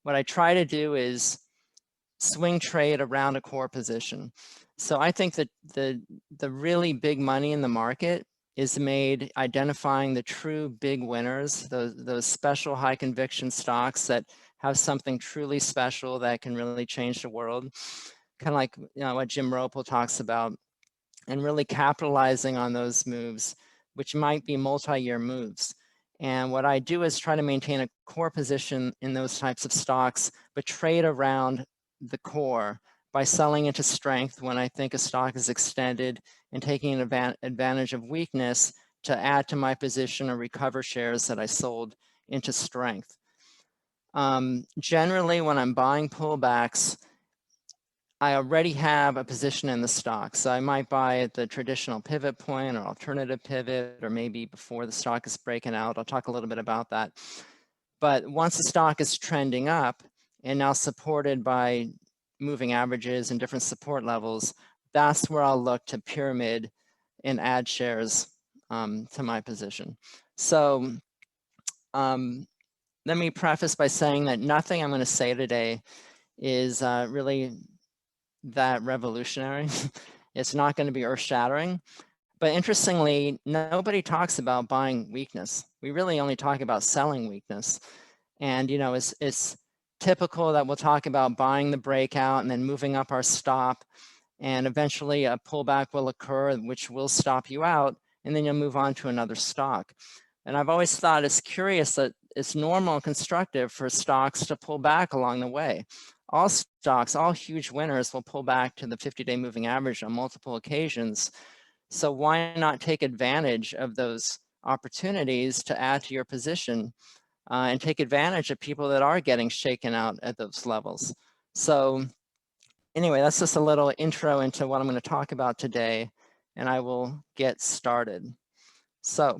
what I try to do is swing trade around a core position. So I think that the really big money in the market is made identifying the true big winners, those special high conviction stocks that have something truly special that can really change the world, kind of like what Jim Ropel talks about, and really capitalizing on those moves, which might be multi-year moves. And what I do is try to maintain a core position in those types of stocks, but trade around the core by selling into strength when I think a stock is extended and taking advantage of weakness to add to my position or recover shares that I sold into strength. Generally, when I'm buying pullbacks, I already have a position in the stock. So I might buy at the traditional pivot point or alternative pivot, or maybe before the stock is breaking out. I'll talk a little bit about that. But once the stock is trending up and now supported by moving averages and different support levels, that's where I'll look to pyramid and add shares to my position. So let me preface by saying that nothing I'm going to say today is really that revolutionary. It's not going to be earth-shattering. But interestingly, nobody talks about buying weakness. We really only talk about selling weakness. And it's typical that we'll talk about buying the breakout and then moving up our stop, and eventually a pullback will occur which will stop you out, and then you'll move on to another stock. And I've always thought it's curious that it's normal and constructive for stocks to pull back along the way. All stocks, all huge winners will pull back to the 50-day moving average on multiple occasions. So why not take advantage of those opportunities to add to your position and take advantage of people that are getting shaken out at those levels? So anyway, that's just a little intro into what I'm going to talk about today, and I will get started. So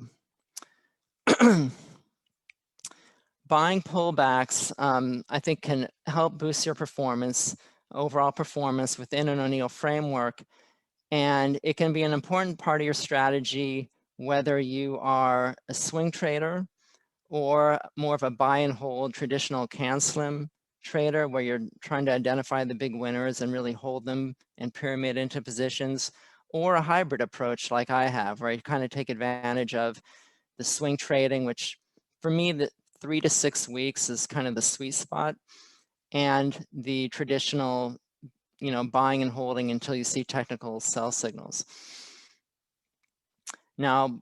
buying pullbacks, I think, can help boost your performance, overall performance within an O'Neill framework. And it can be an important part of your strategy, whether you are a swing trader or more of a buy and hold traditional can-slim trader, where you're trying to identify the big winners and really hold them and pyramid into positions, or a hybrid approach like I have, where I kind of take advantage of the swing trading, which for me, the 3 to 6 weeks is kind of the sweet spot, and the traditional buying and holding until you see technical sell signals. Now,